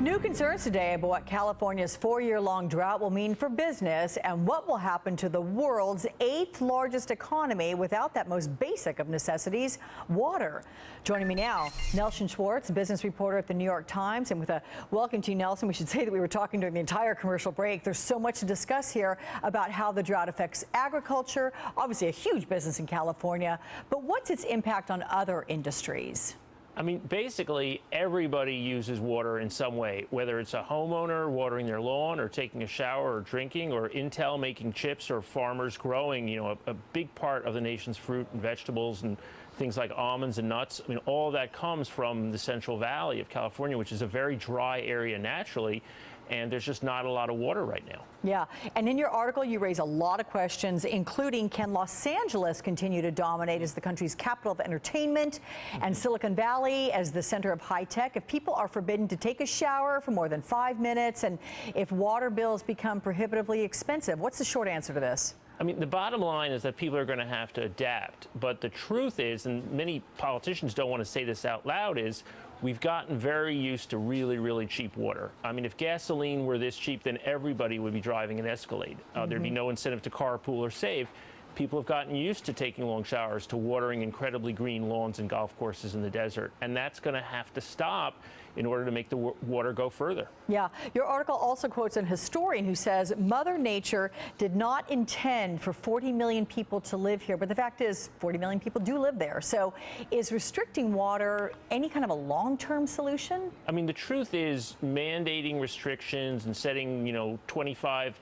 New concerns today about what California's four-year-long drought will mean for business and what will happen to the world's eighth largest economy without that most basic of necessities, water. Joining me now, Nelson Schwartz, business reporter at the New York Times. And with a welcome to you, Nelson, we should say that we were talking during the entire commercial break. There's so much to discuss here about how the drought affects agriculture, obviously a huge business in California, but what's its impact on other industries? I mean, basically, everybody uses water in some way, whether it's a homeowner watering their lawn or taking a shower or drinking, or Intel making chips, or farmers growing, a big part of the nation's fruit and vegetables and things like almonds and nuts. I mean, all of that comes from the Central Valley of California, which is a very dry area naturally, and there's just not a lot of water right now. Yeah, and in your article, you raise a lot of questions, including can Los Angeles continue to dominate as the country's capital of entertainment and Silicon Valley as the center of high tech if people are forbidden to take a shower for more than 5 minutes and if water bills become prohibitively expensive? What's the short answer to this? I mean, the bottom line is that people are going to have to adapt. But the truth is, and many politicians don't want to say this out loud, is we've gotten very used to really, really cheap water. I mean, if gasoline were this cheap, then everybody would be driving an Escalade. There'd be no incentive to carpool or save. People have gotten used to taking long showers, to watering incredibly green lawns and golf courses in the desert. And that's going to have to stop in order to make the water go further. Yeah. Your article also quotes an historian who says Mother Nature did not intend for 40 million people to live here. But the fact is 40 million people do live there. So is restricting water any kind of a long-term solution? I mean, the truth is mandating restrictions and setting, 25%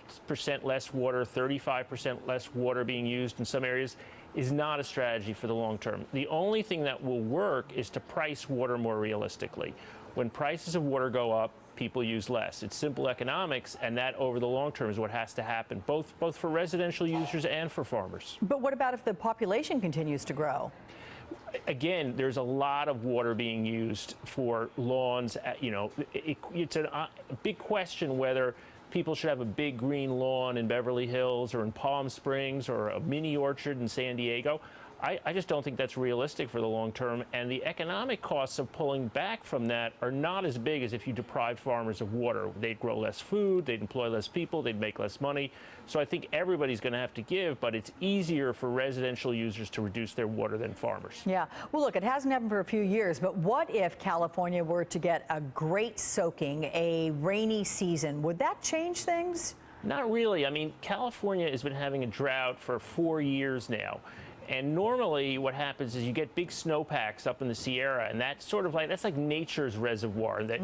less water, 35% less water being used in some areas is not a strategy for the long term. The only thing that will work is to price water more realistically. When prices of water go up, people use less. It's simple economics, and that over the long term is what has to happen, both for residential users and for farmers. But what about if the population continues to grow? Again, there's a lot of water being used for lawns. It's a big question whether people should have a big green lawn in Beverly Hills or in Palm Springs or a mini orchard in San Diego. I just don't think that's realistic for the long term, and the economic costs of pulling back from that are not as big as if you deprived farmers of water. They'd grow less food, they'd employ less people, they'd make less money. So I think everybody's going to have to give, but it's easier for residential users to reduce their water than farmers. Yeah. Well, look, it hasn't happened for a few years, but what if California were to get a great soaking, a rainy season? Would that change things? Not really. I mean, California has been having a drought for 4 years now. And normally what happens is you get big snowpacks up in the Sierra, and that's like nature's reservoir that,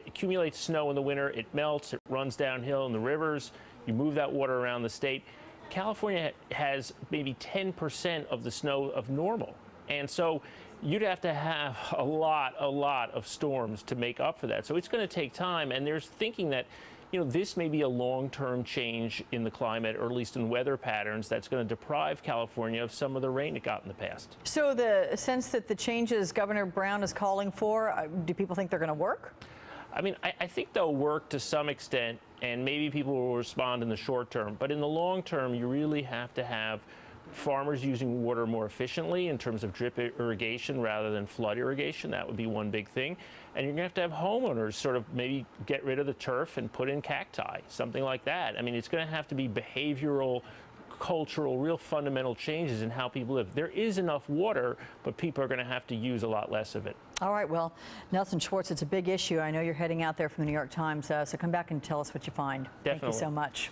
accumulates snow in the winter, it melts, it runs downhill in the rivers, you move that water around the state. California has maybe 10% of the snow of normal. And so you'd have to have a lot of storms to make up for that. So it's going to take time, and there's thinking that this may be a long-term change in the climate, or at least in weather patterns, that's going to deprive California of some of the rain it got in the past. So the sense that the changes Governor Brown is calling for, do people think they're going to work? I mean, I think they'll work to some extent, and maybe people will respond in the short term. But in the long term, you really have to have farmers using water more efficiently in terms of drip irrigation rather than flood irrigation. That would be one big thing. And you're going to have homeowners sort of maybe get rid of the turf and put in cacti, something like that. I mean, it's going to have to be behavioral, cultural, real fundamental changes in how people live. There is enough water, but people are going to have to use a lot less of it. All right, well, Nelson Schwartz, it's a big issue. I know you're heading out there from the New York Times, so come back and tell us what you find. Definitely. Thank you so much.